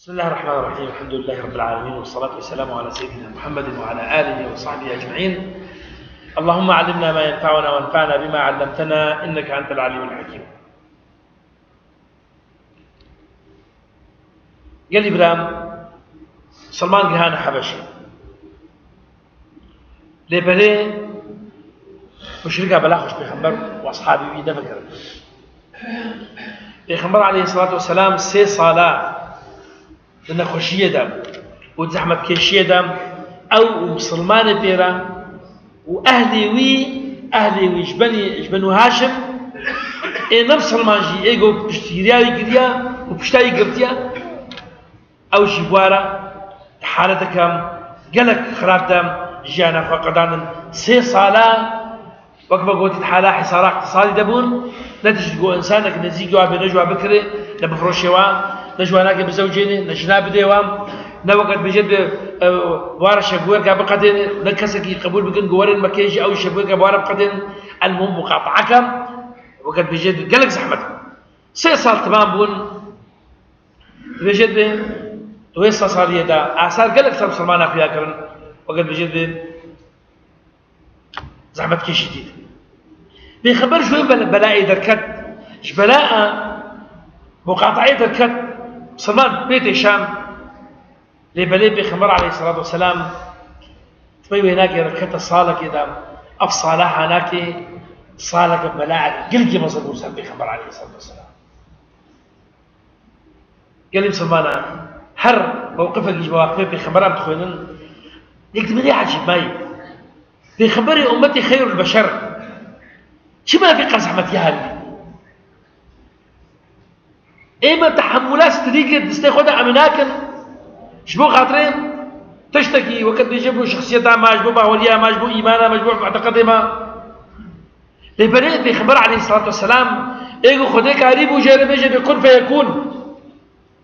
بسم الله الرحمن الرحيم. الحمد لله رب العالمين، والصلاة والسلام على سيدنا محمد وعلى آله وصحبه أجمعين. اللهم علمنا ما ينفعنا وانفعنا بما علمتنا، إنك أنت العليم الحكيم. قال إبراهيم سلمان جهان حبشي لبلي مشركة بلا خوش بيخبر وأصحابي بيدا فكر بيخبر عليه الصلاة والسلام 3 صلاة لأن خوشية دام وزحمة كيشية دام أو مسلمان بيرا وأهلي جبنو هاشم نفس سلمان جي إيقو بشتيرياوي قريا وبشتاي قرتيا أو جيبوارا حالتكم قلق خراب دام جانا فقدان 3 صلاة وقت قلت الحالة حصار اقتصادي دبون نتيجة جو إنسانك نزيقوا بنجوا بكري نبفروشوا نجواناك بزوجين نجنا بديوام نوقت بجد بوار شبوير كابقدين نكسكي قبول بكن جوارين مكيجي أو شبوير كبوار بقدين المهم مقاطعكم وقت بجد قلق زحمتكم 3 صال تمام بون بجد تويسا صالية دا آثار قلق سب سلمان أخويا كرن وقت بجد زحمتك شديد بيخبر شوي بلاء دركت بلاء مقاطعية دركت سلمان بيت الشام لبلي بيخبر عليه الصلاة والسلام تبي هناك ركت الصالة كده أفصالح هناك صالة بلاء قلقي مصر موسى بيخبر عليه الصلاة والسلام قال لي سلمان هر موقفك جواقف بيخبر عم تخوينن يكتب لي عجيب ماي بيخبري أمتي خير البشر شو ما في قزحمة يهالي إما تحملات طريقة تستخدها أمناكن شبو خاطرين تشتكي وقت بيجيبوا شخصيتها ما جبوا باوليها ما جبوا إيمانها ما جبوا معتقدها لبنيت بيخبر عليه الصلاة والسلام إيقو خديك قريب وجارب يجي بيكون فيكون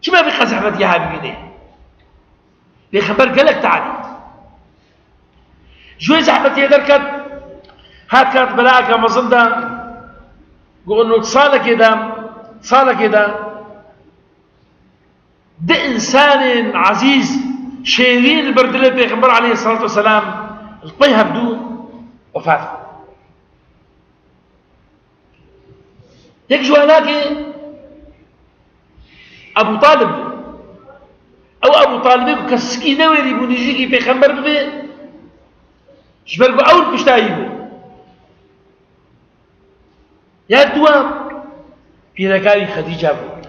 شو ما في قزحمة يهالي بيدي بيخبر قالك تعالي جوي زحمتي دركت هات كانت بلاءك مظلدة قولوا صالة كده ده إنسان عزيز شيرين البردلة بيغمبر عليه الصلاة والسلام الطيها بدون وفاته هيك جواناك أبو طالب أو أبو طالب كسكينة ويري بونيجيكي بيغمبر بي جبرقو أول بشتايبو يا دوام في ركاوي خديجة بو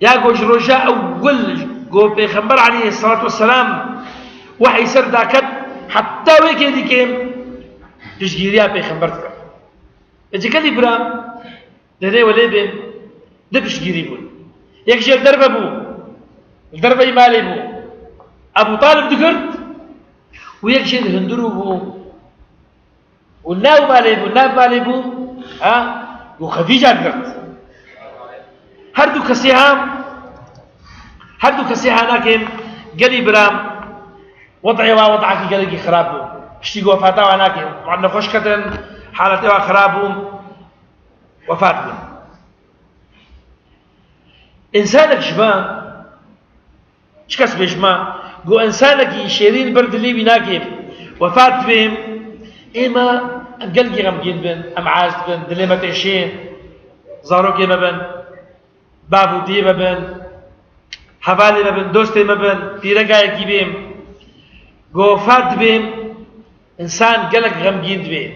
يا قوش رجاء أول قو بيخبر عليه الصلاة والسلام وحي سر داكت حتى ويكي دي كيم تشجيريا بيخبرتك إذا كان إبرام لدي وليبين ده بشجيري بو يكشي الدربة بو الدربة يمالي بو أبو طالب دكرت ويكشي الهندرو بو والناو مالي بو الناو مالي بو وخديجة دكرت هردو كسيها لكن قال إبرام وضعي ووضعك قال لي خرابو اشتي وفاته وناكن وعندنا خشكة حالته خرابو وفاته إنسانك شبان شكس بجمع قو إنسانك يشيرين برد اللي بناكب وفات بهم إما قلقي غمجين بن أم عازد بن دليمة عشين زاروكي مبن بابودي مبن حوالي مبن دوستي مبن بيرقايكي بهم قوفات بهم إنسان قلق غمجين بهم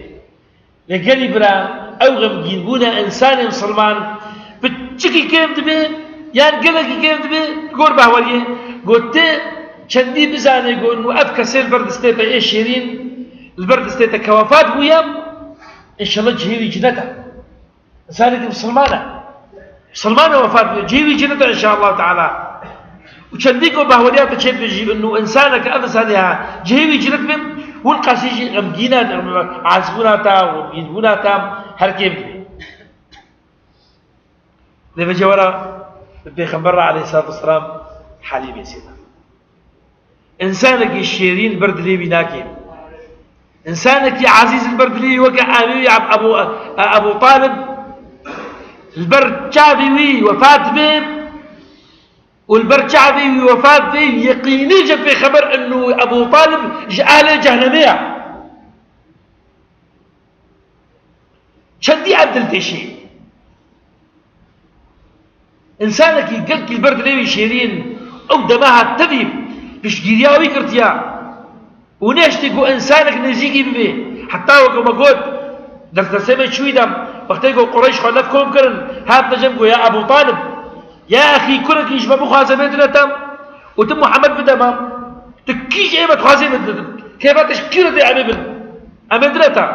لقل برا أو غمجين بونا إنسان مسلمان بتشكي كيم دبهم يعني قلقي كيم دبهم قول باوليه قلت شندي بزاني قول إنه أفكسر البرد استيتا إيه شيرين البرد استيتا كوفات بويام إن شاء الله جهيري جنتها إنسانة مسلمانة وفاة جيبي جنة إن شاء الله تعالى وشنديكو بهوليات تشيب تجيب إنه إنسانك أفس هذه جيبي جنة بهم والقاسيجي غمجينا عازبونا تا وبيدبونا تا هركيب لما جورا بيخبر عليه الصلاة والسلام حالي بيسينا إنسانك الشيرين البرد لي بناكي إنسانك عزيز البرد لي وقع أمي أبو طالب البرد شافي وفات بهم والبرجع في وفاة في يقيني جب في خبر انه ابو طالب اهل جهنمية شدي عبد التشي انسانك يقلك البرد ليوي شيرين او دماها تذيب بش جيرياوي كرتيا ونشتكو انسانك نزيكي ببي حتى وكما قلت درت سمع شوي دم وقت يقول قريش خلفكم كرن هات نجمكو يا ابو طالب يا اخي كلك يشبه مخازمه دلتم وتم محمد بدمام تكيش ايه بتخازم كيف تشكيله دي عبيبن امدرتا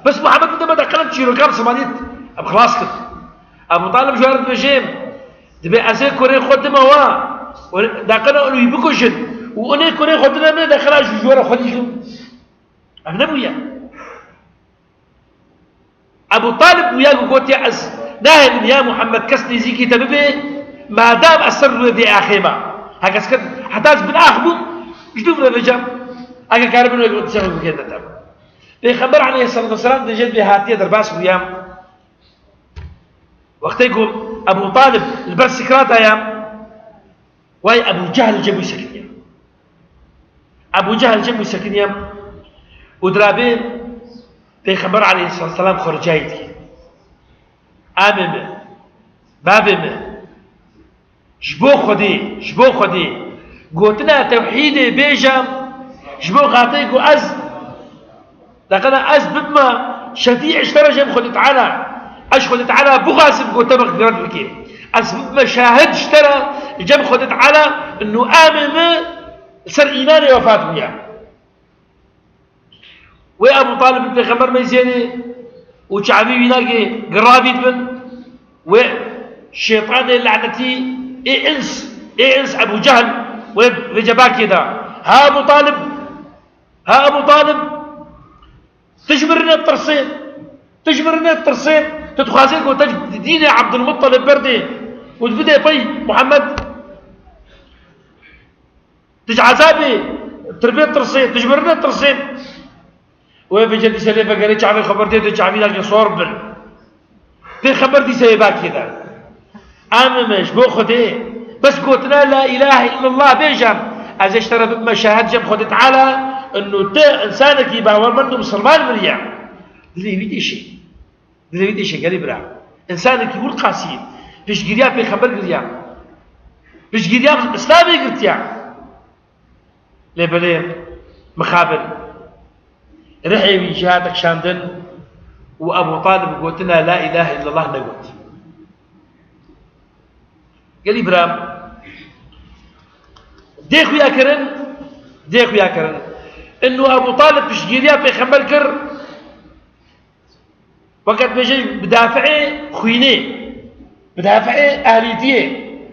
بس محمد بدمام دخلت شيرو كام سمانيت اب خلاص كده ابو طالب جوارد بجيم دبي ازي كوري خدمه وا دقنا انه يبكوشن وانا كوري خدنا من دخل جوار خديكم ابنبويا ابو طالب ويا قوت يا از ناهل يا محمد كسني زيكي تببي ما دام أسر ذي آخيما هكذا كده حتى بالآخبو جدوب للرجال هكذا كاربنو يقول تسمى بكذا تام بيخبر عليه الصلاة والسلام نجد بهاتية درباس ويام وقت يقول أبو طالب البرس سكرات أيام واي أبو جهل جنبه سكنيا أبو جهل جنبه سكنيا ودرابين بيخبر عليه الصلاة والسلام خرجايتي آمن بابن جبو خدي قوتنا توحيدي بيجام جبو غاطيكو أز لقنا أز بما شفيع اشترى جم خدت على أش خدت على بغاسب قوتا مغفرات بكي أز بما شاهد اشترى جم خدت على إنه آمن سر إيماني وفاته وياه وأبو طالب بن خمر ميزيني وشعبي يناقي قرابي بن وشيطان اللعنتي إنس أبو جهل وجباك كذا ها أبو طالب تجبرنا الترصين تتخازنك وتجدين عبد المطلب بردي وتبدأ في محمد تجعزابي تربية الترصين تجبرنا الترصين وبجد سليفة قال شعبي خبرتي تجعبي لك صوربن في خبرتي سيباك كذا آممش بو خده بس قلتنا لا إله إلا الله بيجم از اشترى بمشاهد جم خده تعالى انه ده انسانك يباور منه مسلمان مريع دلي بيدي شيء قال برا انسانك يقول قاسي بيش قريا في خبر قريا بيش قريا اسلامي قرتيا لبلين مخابر رحي جهادك شاندن وابو طالب قلتنا لا اله الا الله نقول قال إبراهيم ديخو يا كرن إنه أبو طالب بشجيريا في خمر كر وقت بيجي بدافعي خويني بدافعي أهليتي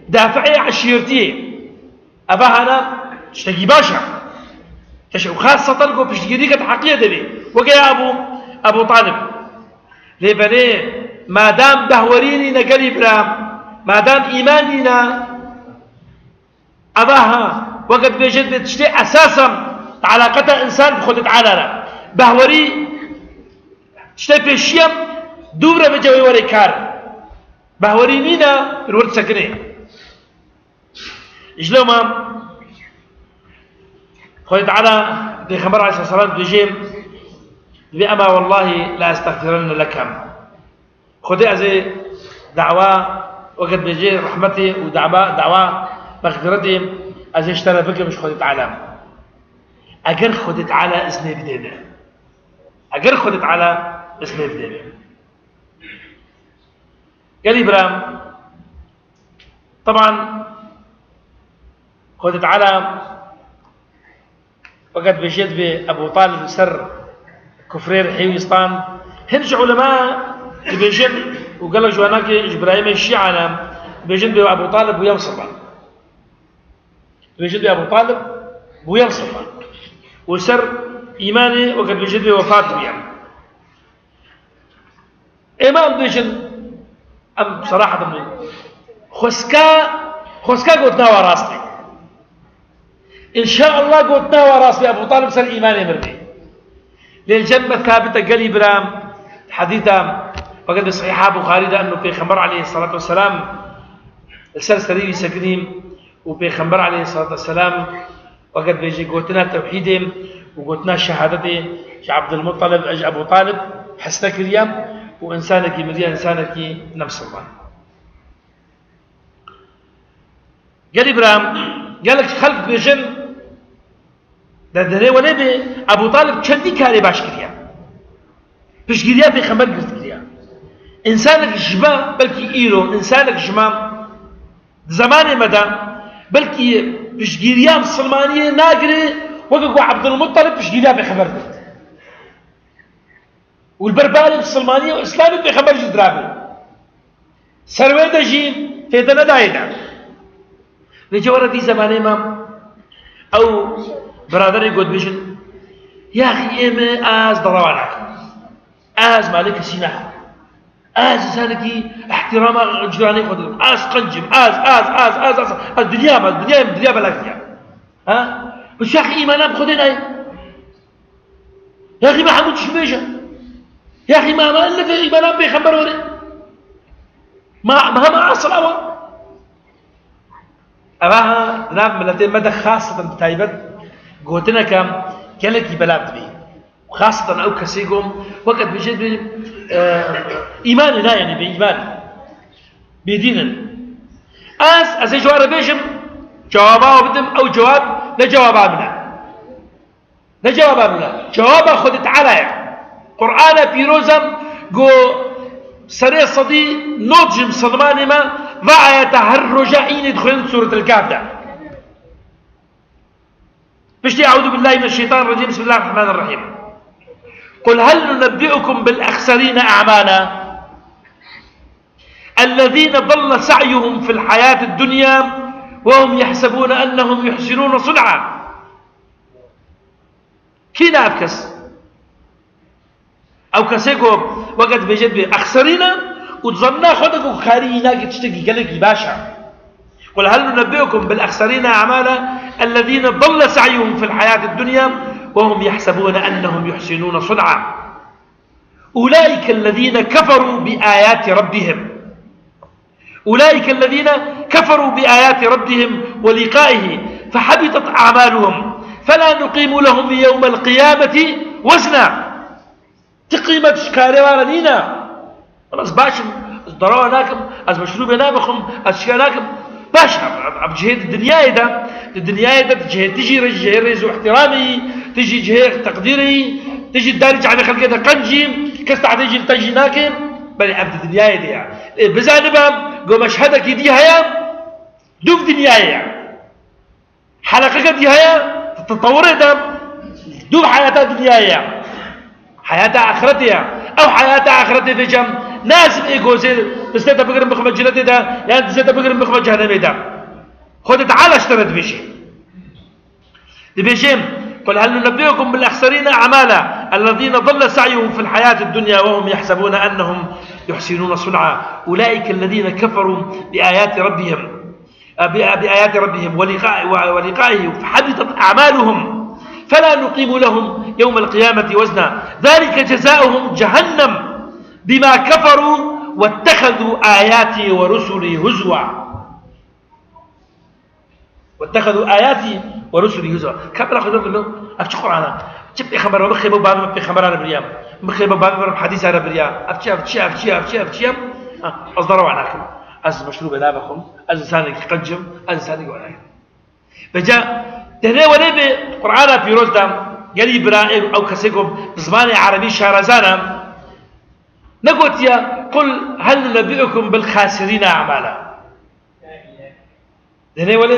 بدافعي عشيرتي أبا أنا تشتكي باشا وخاصة تلقوا بشجيريا كتحقية دبي وقال أبو طالب لبني ما دام دهوريني نقل إبراهيم ما دام إيماننا أباها وقت بيجد بتشتي أساسا علاقة إنسان بخدت على بهوري تشتي في الشيم دورة بجوي وري كار بهوري مينا الورد سكني إجلو ما خدت على بخبر عليه الصلاة والسلام بجيم بأما والله لا أستغفرن لكم خدي أزي دعوة وقت بيجي رحمتي ودعوة مغفرتي أزي اشترى بك مش خدت على أجر خدت على اسمي بدينا أجر خدت على اسمي بدينا قال إبراهيم طبعا خدت على وقت بيجيت بأبو طالب سر كفرير حيويستان هنج علماء بيجيت وقال لك جواناك إبراهيم الشيعة أنا بيجيت بأبو طالب ويوصفا بيجيت بأبو طالب ويوصفا وسر إيماني وقت بيجيت بوفاته يعني إمام بيجيت أم صراحة مني خسكا قلتنا وراستي إن شاء الله قلتنا وراستي أبو طالب سر إيماني مرني للجنة ثابتة قال إبراهيم حديثا وقد بصحيحة بخاري أنه في خبر عليه الصلاة والسلام السلسلي سكريم وبيخبر عليه الصلاة والسلام وقت بيجي قوتنا توحيدهم وقوتنا شهادته عبد المطلب أج أبو طالب حسنك اليوم وإنسانك مريا إنسانك نفس الله. قال إبراهيم قال لك خلق بيجن ده ولا بي أبو طالب كندي كاري باش كريا بيش كريا في خمر قرت كريا إنسانك جماع بلكي إيرو إنسانك جماع زمان مدى بلكي بيش كريا مسلمانية ناقري وقوا عبد المطلب بيش كريا في خمر قرت والبربالي مسلمانية وإسلامي في خمر جدرابي سرويدا جين في دنا دايدا نجورة في زمان ما أو برادري قد بيجن يا أخي إما آز ضروانك آز مالك سيناح آز سانكي احترام جدراني قدر آز قنجم آز الدنيا بلاك ها بس يا أخي إيمانا بخدين أي يا أخي ما حمود شبيجة يا أخي ما إلا في إيمانا بيخبر وري ما أصل أول أباها ناب ملتين مدى خاصة بتايبت قوتنا كم كلكي بلاد بي وخاصة أو كسيقهم وقت بجد إيماننا يعني بإيمان بديننا أسي جواب بيجم جوابه بدم أو جواب لجوابه منا جوابه خدت على قرآن بيروزم قو سريع صدي نوجم صدمان ما ضع يتهرج حين يدخلون سورة الكهف. بشتي أعوذ بالله من الشيطان الرجيم بسم الله الرحمن الرحيم. قل هل ننبئكم بالأخسرين أعمالا الذين ضل سعيهم في الحياة الدنيا وهم يحسبون أنهم يحسنون صنعا. كينا أبكس أو كسيكو وقت بجد أخسرين وتظننا خدك وخارينا تشتكي قالك باشا. قل هل ننبئكم بالأخسرين أعمالا الذين ضل سعيهم في الحياة الدنيا وهم يحسبون أنهم يحسنون صنعا أولئك الذين كفروا بآيات ربهم ولقائه فحبطت أعمالهم فلا نقيم لهم يوم القيامة وزنا. تقيمة شكاري وارنينا خلاص باشا ضرورناكم از مشروب نابخم از شكاناكم باشا بجهد الدنيا ده تجهد تجي رجل واحترامي تجي جهد تقديري تجي الدارج على خلقه قنجي كست عتيجي تجي ناكم بل عبد الدنيا دي يعني بزانبها قو مشهدك دي هيا دوف دنيا يعني حلقك دي هيا تتطور ده دوف حياتها دنيا يعني حياتها آخرتها أو حياتها آخرتها في جنب ناس إيجوزي بستة بقرن بخمة جلدي ده يعني تستة بقرن بخمة جهنمي ده خد تعالى اشترت بيشي قل هل ننبئكم بالأخسرين أعمالا الذين ضل سعيهم في الحياة الدنيا وهم يحسبون أنهم يحسنون صنعا أولئك الذين كفروا بآيات ربهم ولقائه فحبطت أعمالهم فلا نقيم لهم يوم القيامة وزنا ذلك جزاؤهم جهنم بما كفروا واتخذوا آياتي ورسلي هزوا كم لا خذوا منه أفتش قرآن جبت خبر مخيب باب بخبر أنا بريام مخيب باب حديث أنا بريام أفتش أصدروا عناكم أز مشروب نابكم أز إنسانك قنجم أز إنسانك وعناكم بجاء تهني ولي بقرآن في روز دام قال إبراهيم أو كسيكم زمان عربي شهرزانا نقول يا قل هل ننبئكم بالخاسرين أعمالا تهني ولي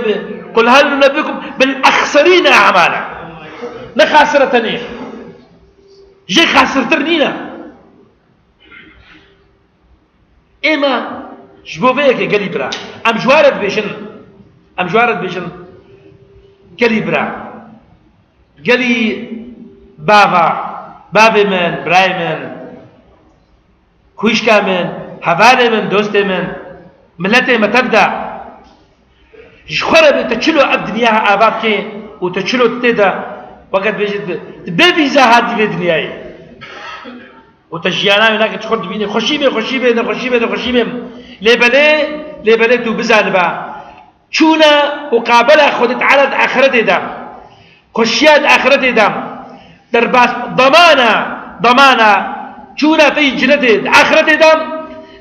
قل هل ننبئكم بالأخسرين أعمالا نخاسرتني جي خاسرتنينا إما جبوبيك قال إبراهيم أم جوارد بيشن قالي برا قالي بابي من براي من خوشكا من هفاني من دوستي من ملتي ما تبدأ جخرب تشلو عبد دنياها آبابك وتشلو تتدا وقت بيجد بفيزا هذه في دنياي وتجيانا هناك تخرج بيني خشيبه لبلي تو بزانبا چونا وقابل خودت على آخرت دام خشيات آخرت دام در باس ضمانا چونا في جنة آخرت دام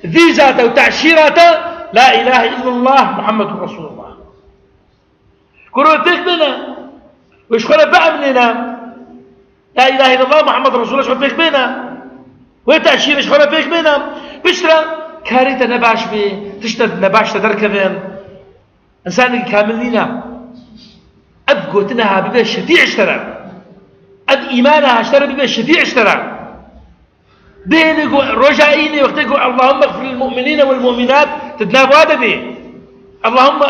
ذي ذات وتعشيرات لا إله إلا الله محمد رسول الله كرو فيك بنا وش خلا بقى مننا لا إله إلا الله محمد رسول الله شو فيك بنا وتعشير ايش خلا فيك بنا بشترى كاريتا نباش بي تشتد نباش تدركبين إنسان كاملين أد قوتناها ببيت الشفيع اشترى أد إيمانها اشترى ببيت الشفيع اشترى بين رجائيني وقت يقول اللهم اغفر للمؤمنين والمؤمنات تدناب وادبي اللهم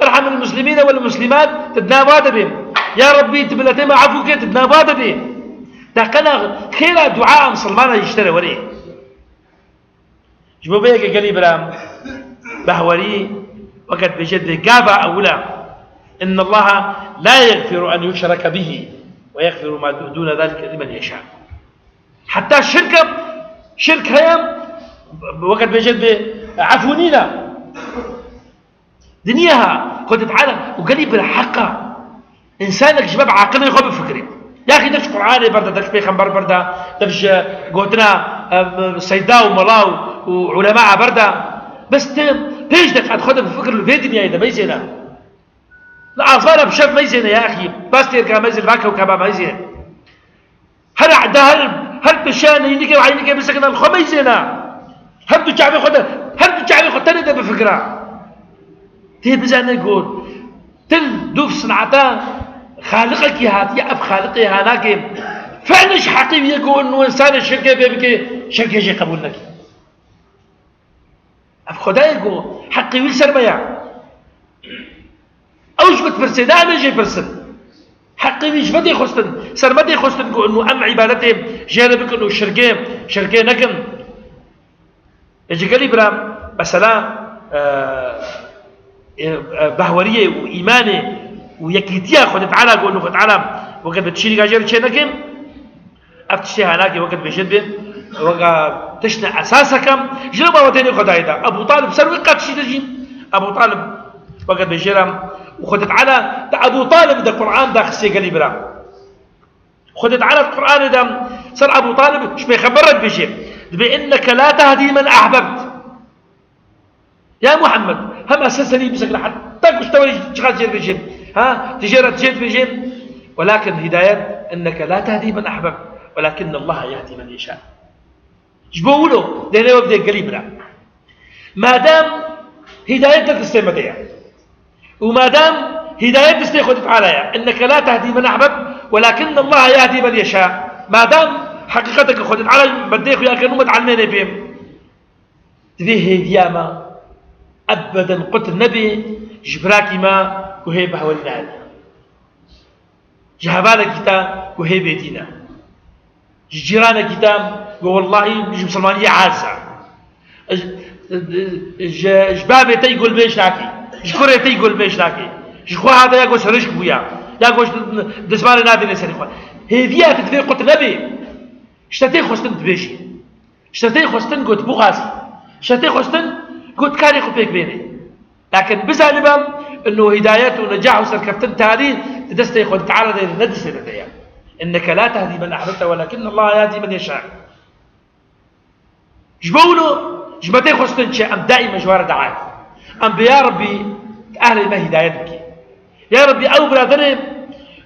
ارحم المسلمين والمسلمات تدناب وادبي يا ربي تبلتما عفوك تدناب وادبي تاقنا خيرا دعاء مسلمان يشترى وريه جبو بيك قال إبراهيم بهوري وقد بجد قابع أولا إن الله لا يغفر أن يشرك به ويغفر ما دون ذلك لمن يشاء حتى شرك هيام وقد بجد عفونينا دنياها قد تعالى وقال بالحقة إنسانك شباب عاقل يخوف بفكري يا أخي دفش قرآن بردا دفش بيخنبر بردا دفش قوتنا سيداء وملاو وعلماء بردا بس تيجي دفع تاخذها بفكر الفيديو إذا ما يزينا لا أصلا بشوف ما يزينا يا أخي بس تركا ما يزين باكا وكبا ما يزين هل عدا هل بشان ينيك وعينيك بسكن الخو ما يزينا هل بتشعبي خد تاني ده بفكرة تي بزانا يقول تل دوف صنعتان خالقك هاتي أب خالقي هناك فعلش حقيقي يقول إنه إنسان الشركة بيبكي شركة يجي قبولك أب خداي يقول حقي ويسر بيا أوش بتفرسد أنا جاي فرسد حقي ويش بدي خستن سر بدي خستن يقول إنه أم عبادتهم جانبك إنه شركة نكم يجي قال إبراهيم مثلا بهورية وإيمانه ويكيتيا خد تعالى قول له خد تعالى وقت بتشيل جاجر شيء نكم أفتشي هناك وقت بيجد وقت تشنا أساسكم جرب وتاني خدايدا أبو طالب سروي قد شيء تجين أبو طالب وقت بيجرم وخد تعالى أبو طالب ده القرآن ده خسي قال إبراهيم خد تعالى القرآن ده صار أبو طالب شو بيخبرك بشيء بأنك لا تهدي من أحببت يا محمد هم أساسني بشكل حتى تشتغل شغال جير بيجيب ها تجارة بيجيب ولكن هداية أنك لا تهدي من أحببت ولكن الله يهدي من يشاء جبوله ده أنا وبدأ قريبنا ما دام هداية تستمدية وما دام هداية تستيخذ عليها أنك لا تهدي من أحببت ولكن الله يهدي من يشاء ما دام حقيقتك خذت على بديك يا كانوا متعلمين بهم تبيه دياما أبدا قلت النبي جبراكي ما وهي بحولنا جهبانا كتاب وهي بيدينا جيرانا كتاب والله مش مسلمانية عازة جبابي تيقول بيش ناكي جكوري تيقول بيش ناكي جخوا هذا يقول سرشك بويا يقول دسمان نادي لساني خواه هي ديا تدفي قلت النبي اشتتي خستن تبيشي اشتتي خستن قلت بغازي اشتتي خستن قلت كاري خبيك بيني لكن بسالبا انه هدايته ونجاح وسركفتن تالي تدستي خد تعالى ندس لديا انك لا تهدي من احببت ولكن الله يهدي من يشاء جبولو جمتي خستن شيء ام دائما جوار دعاء ام يا ربي اهل ما هدايتك يا ربي او برادر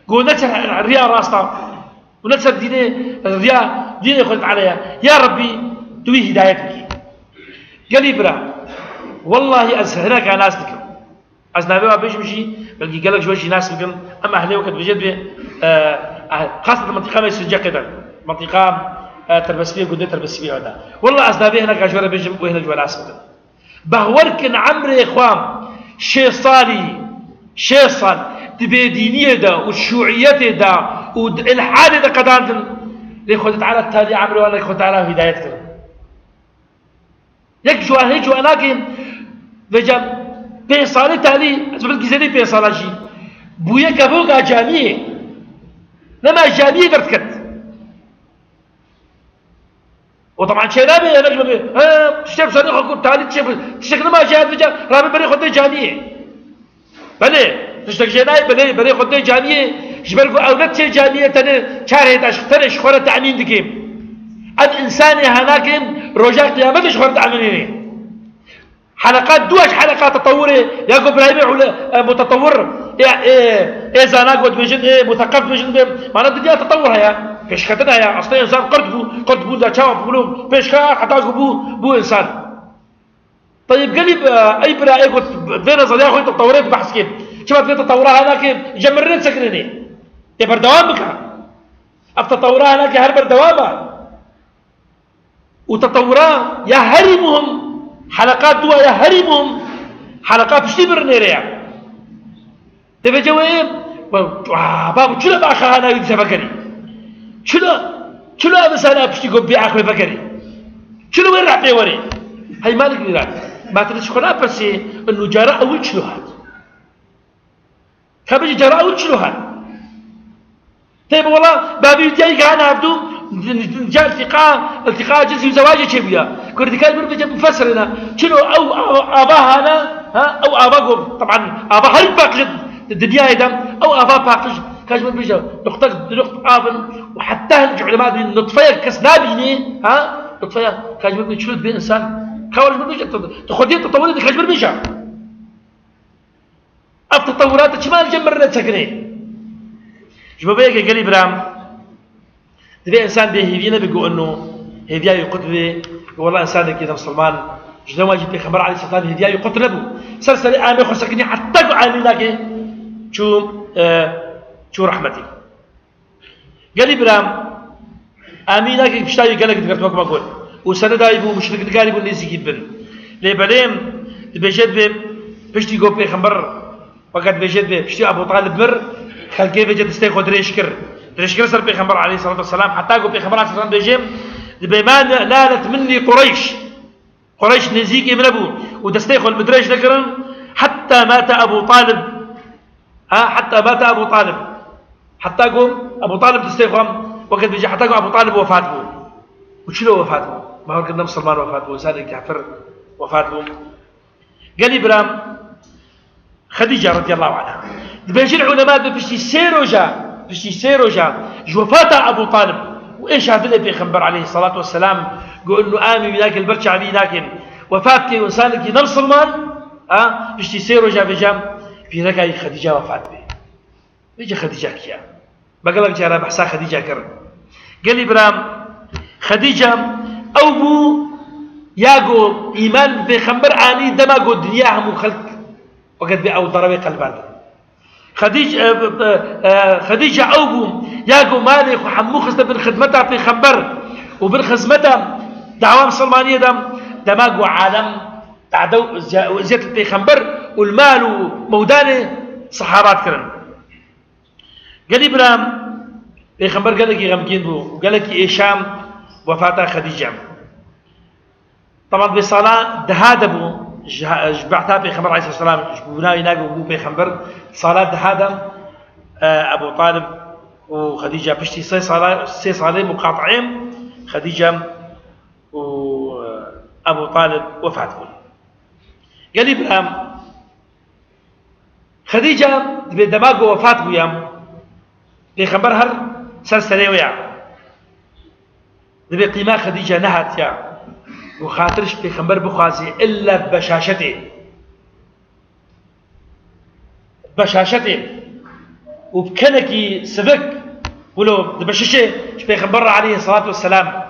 قول نتر الرياء راستا ونتر ديني الرياء ديني خدت عليها يا ربي توي هدايتك قال برا والله أزهرك على ناس بكم أزنابي بيش مشي بلقي قالك شوي ناس بكم أما أهلي وقت بجد به خاصة المنطقة ما يسجى كذا منطقة تربسبية قد تربسبية هذا والله أزنابي هناك أجوار بيجي وهنا جوا ناس بكم بهوركن عمري إخوان شيء صال تبي دينية ده والشيوعية ده والإلحاد ده قدانتن ليخذ تعالى التالي عمري ولا يخذ تعالى هدايتكم يك جوان هيك جواناكين وجب بيصالي تالي أسباب الجزيرة بيصالاشي بويا كبوكا جامعة لما جامعة برتكت وطبعا شيء لا بيه نجم بيه تشتغل صديق أقول تالي تشتغل ما جاهد بجا رامي بري خد جامعة بله تشتك جناي بله خدي جانيه جبر أولاد شيء جانيه تاني شهر تشتري شخورة تأمين دكيم الإنسان هناكم رجاء قيامته شخورة تأمينه حلقات دوش حلقات تطوري يا إبراهيم متطور إيه زاناق ودمجن إيه مثقف دمجن معناه الدنيا تطور هيا فيش ختنا هيا أصلا إنسان قرد بو ذا شاف بقولهم فيش خا حتى بو إنسان طيب قلب أي برا أي قلت بين زليا خوي تطوري بحث كيف شباب في تطورها هناك جمرين سكرني تبر دوامك التطورها هناك هربر دوامه وتطورها يا هرمهم حلقات دوا يا هرمهم حلقات بشتي برنيريا تبي جواب بابا شلون باخر انا يدفع بكري شلون مثلا بشتي قبي اخر بكري شلون وين راح وري هاي مالك نيران ما تدري شكون بس انه جراء اول شلو هاد كبجي جراء اول شلو هاد طيب والله بابي جاي كان عبدو جاء التقاء جنسي وزواج شبيه كنت كان بربج مفسر هنا شنو او اباها انا او اباكم طبعا ابا هل باقج الدنيا دم او ابا باقج كاج بربج نقطه ابن وحتى العلماء النطفيه كسنابيني نطفيه كاج بربج شو بين انسان كاول بربج تاخذين تطور كاج بربج التطورات شمال جمرنا سكني جبابيك قال ابراهيم تبي إنسان بيهيبينا بيقول إنه هدية يقتل والله إنسان كذا مسلمان جدا واجب في خبر عليه السلام هدية يقتل أبو سلسلة آمي خسكني حتى قعاني لك شو رحمتي قال إبراهيم آمي لك بشتاي قال لك ذكرت ما أقول وسنة دايبو مشرك دقاري يقول ليسي جدا ليه بعدين بيجد بيشتي يقول في خبر وقت بيجد بيشتي أبو طالب مر خل كيف بيجد استيقظ دريشكر دريشكر سر بيخبر عليه الصلاة والسلام حتى يقول بيخبر عليه الصلاة والسلام بيجيم بما نالت مني قريش نزيكي من أبوه ودستيقظ المدريش ذكرا حتى مات أبو طالب حتى مات أبو طالب حتى يقول أبو طالب تستيقظ وقت بيجي حتى يقول أبو طالب وفاته وشلو وفاته ما هو كنا مسلمان وفاته وإنسان كافر وفاته قال إبراهيم خديجة رضي الله عنها بيجي العلماء بيشتي سيروجا جوفاتا أبو طالب وإيش هذا اللي بيخبر عليه الصلاة والسلام قول إنه آمي بذاك البرشة بذاك وفاتك وإنسانك نفس المان بيشتي سيروجا بجام في ركاي خديجة وفات به بيجي خديجة كيا بقلك جارة بحسا خديجة كرم قال إبراهيم خديجة أو بو ياقو إيمان بيخبر عني دماغو دنياهم وخلق وقد بأو ضربي قلبان خديجة أوبو ياقو مالك وحمو خزنا بالخدمتها في خبر وبالخزمتها دعوة مسلمانية دماغو عالم تعدو زيادة في خبر والمال ومودانة صحارات كرن قال إبراهيم في خبر قال لك غمجين بو وقال لك إيشام وفاتها خديجة طبعا بصلاة دهادة بو جبعتها في خبر عليه الصلاة والسلام جبونا يناقوا بو في خبر صلاة هذا أبو طالب وخديجة بشتي سي صلاة مقاطعين خديجة وأبو طالب وفاتهم قال إبراهيم خديجة بدماغه وفاته يام في خبر هر سلسلة ويا دبي قيمة خديجة نهت يا وخاطرش في خبر بخازي إلا بشاشته وبكنكي سبك ولو دبششه في خبر عليه الصلاة والسلام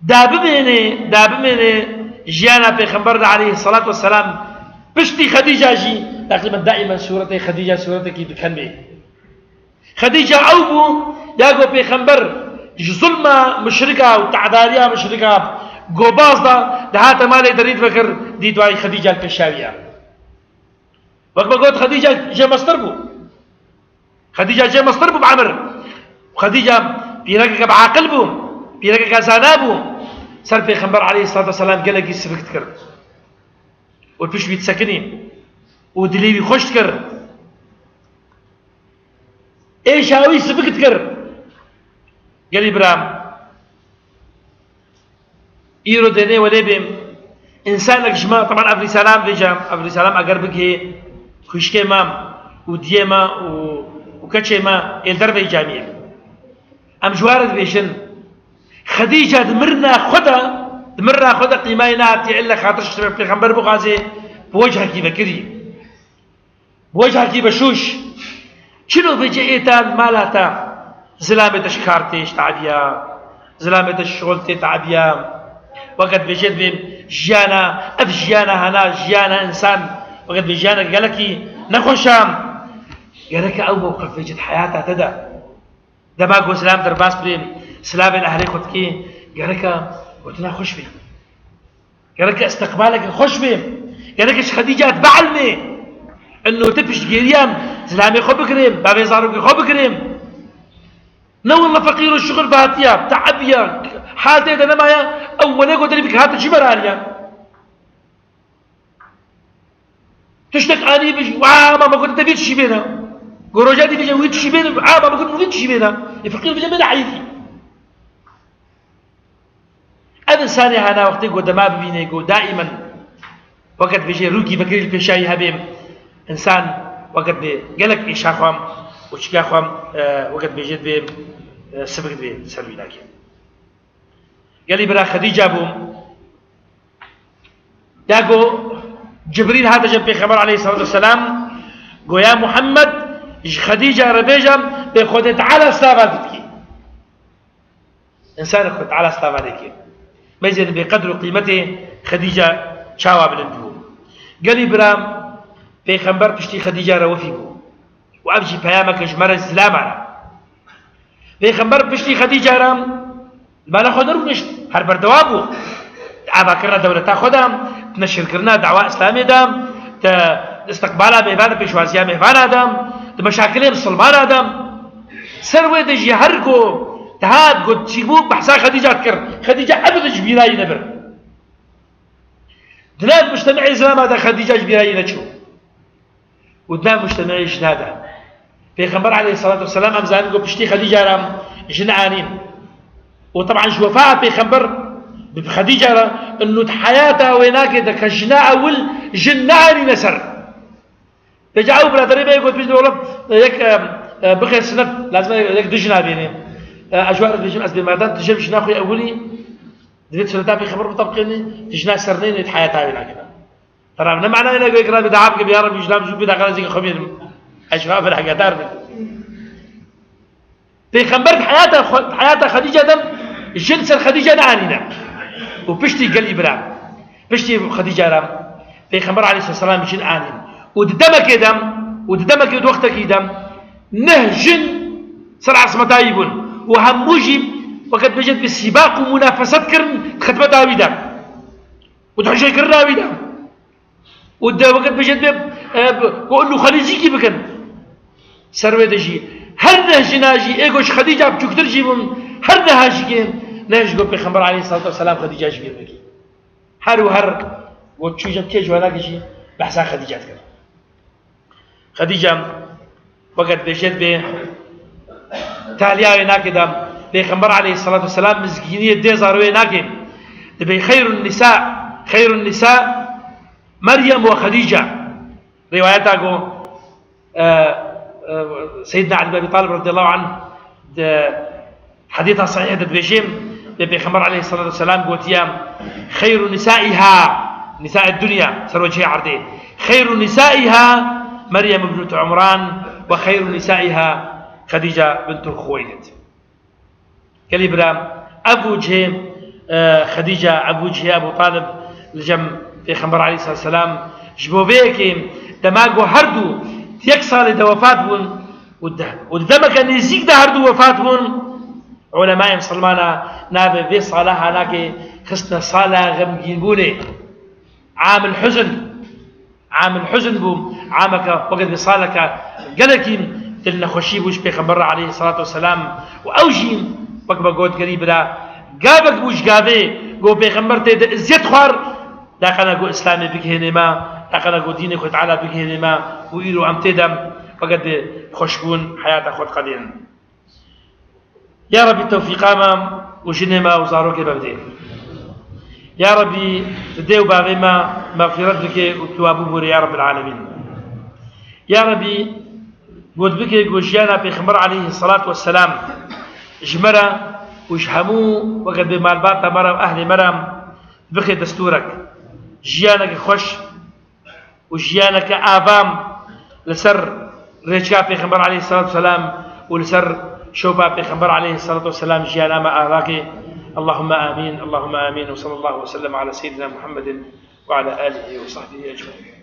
دابمني جيانا في خبر عليه الصلاة والسلام بشتي خديجة جي تقريبا دائما سورة خديجة سورة كي بكنبه خديجة عوبو ياقو في خبر ظلمة مشركة وتعدارية مشركة قوباز ده هاتا مالي دريد فكر دي دواي خديجة الفشاوية وقت ما قلت خديجة جاء مصدر بو خديجة جاء مصدر بو بعمر وخديجة بيرقك بعاقل بو بيرقك زانا بو سر في خبر عليه الصلاة والسلام قال لك يسفك تكر والبش بيتسكنين ودليبي خوش تكر ايش هاوي سفك تكر قال إبراهيم إيرو دني وليبهم إنسانك جماعة طبعا أفري سلام بيجام أفري سلام أقربك هي خشكي مام وديما وكتشي ما الدربة جامعة أم جوارد بيشن خديجة دمرنا خدا قيمينا تعلق خاطرش بيغمبر بغازي بوجهك بكري بوجهك بشوش شنو بجئتان مالاتا زلامتش كارتيش تعبيا زلامتش شغلتي تعبيا وقت بجد بهم جيانا جيانا هنا جيانا إنسان وقت بجيانا قالكي نخوشام قالك أو موقف بجد حياتها تدا دماغو سلام درباس بهم سلام الأهلي خدكي قالك وتنا خوش بهم قالك استقبالك خوش بهم قالك خديجة بعلمي انه تفش جيريام زلامي خو بكريم بابي زاروكي خو بكريم نو والله فقير الشغل بهاتيا تعبيا حالتي اذا نمايا اولا قلت لي بك هات جبرانيا تشتك اني بيجي ما قلت تبيت شي بينا قروجاتي بيجي ويت شي بينا ما قلت ويت شي بينا الفقير بيجي من عيفي ابن ساني انا وقتي قد ما ببيني دائما وقت بيجي روكي بكري البشاي هبيم إنسان وقت بي قالك إيش أخوام وش كأخوام وقت بيجد بي سبق بي سلوي لكن قال لي برا خديجة بوم داقو جبريل هذا جنب خبر عليه الصلاة والسلام قو يا محمد خديجة ربيجة بخدت على استاباتك إنسان خدت على استاباتك ما يزيد بقدر قيمته خديجة شاوى بالنجوم قال لي برا پیغمبر پشتی خدیجه را وفی بو و ابجی پیامکش مرز زلامانا پیغمبر پشتی خدیجه را بالا خود رونشت هر بردوابو دعوا کرنا دولتا خودم تنشر کرنا دعوة اسلامی دام استقبالا مهبانا پیشوازیا مهبانا دام مشاکل مسلمانا دام سروی دجی هر کو تهاد قد تشيبو بحسا خديجة تكر خديجة أبدا جبيراي نبر دنات مجتمعي زلام هذا خديجة جبيراي نشو ودنا مجتمعي جنادا پیغمبر عليه الصلاة والسلام أمزان قو بشتي خديجة رام جنعانين وطبعا جوفاء پیغمبر بخديجة رام انه حياتها ويناك دك جناء أول جنعاني نسر تجاوب بلا طريقة يقول بيجي ولد يك بخير سنة لازم يك دجنا بيني أجوار بيجي أسبي مادام تجيب جنا خوي أولي دفيت سنة بخبر بطبقني تجنا سرنين حياتها ويناك ترى من معنى إنه يقرأ بدعابك بيارب يجلام جوب بدأ قال زي خمير أشوف في الحاجات تعرف بيخبرك حياتها خديجة دم جنس الخديجة نعنينا وبشتي قال إبراهيم بشتي خديجة رام بيخبر عليه الصلاة والسلام جن عنين ودمك يدم وقتك يدم نهجن سرع اسمتايبون وهموجي وقد بجد بالسباق ومنافسات كرن ختمتها بيدم وتحشي كرنا بيدم وقت بجد بقول له خليجي بكن سروي دجي هر نهجناجي ايغوش خديجة بتكتر جيبون هر نهاجي نهج قول بيخبر عليه الصلاة والسلام خديجة جبير بكي هر وهر وتشوجا كيج ولا كيجي بحسا خديجة تكر خديجة وقت بجد به تاليا ناكدا بيخبر عليه الصلاة والسلام مزكينية ديزاروي ناكد تبي خير النساء مريم وخديجة رواياتها سيدنا علي بن ابي طالب رضي الله عنه حديثها صحيح بيجيم بيخبر عليه الصلاة والسلام قلت يا خير نسائها نساء الدنيا سروجها عرضين خير نسائها مريم بنت عمران وخير نسائها خديجة بنت خويلد كالإبرام أبو جهم خديجة أبو جه أبو طالب الجم پیغمبر علیه الصلاة والسلام جبوبه که دماغو هردو یک سال ده وفات بون و دماغ نزیک ده هردو وفات بون علماء مسلمانا نابه في صالحا ناكي خصنا صالح غمگين بونه عام الحزن بوم عامك وقت بصالك قلكين تلنا خوشي بوش پیغمبر عليه الصلاة والسلام وأوجين وقت بقود قريب دا قابك بوش قابه قو پیغمبر تيدا ازيت خوار داخل أقول إسلامي بكهني ما داخل أقول ديني خد على بكهني ما ويلو عم تدم فقد خشبون حياة خد قدين يا رب التوفيق ما وجنما وزاروك ببدين يا ربي تديو باغي ما مغفرت بك وتوابو يا رب العالمين يا ربي قلت بك وجيانا بخمر عليه الصلاة والسلام جمرة وجهمو وقد بمالبات مرة وأهل مرة بخي دستورك جيانك خوش وجيانك آبام لسر رجاء بخمر عليه الصلاة والسلام ولسر شوبا بخمر عليه الصلاة والسلام جيانا ما آراكي اللهم آمين اللهم آمين وصلى الله وسلم على سيدنا محمد وعلى آله وصحبه أجمعين.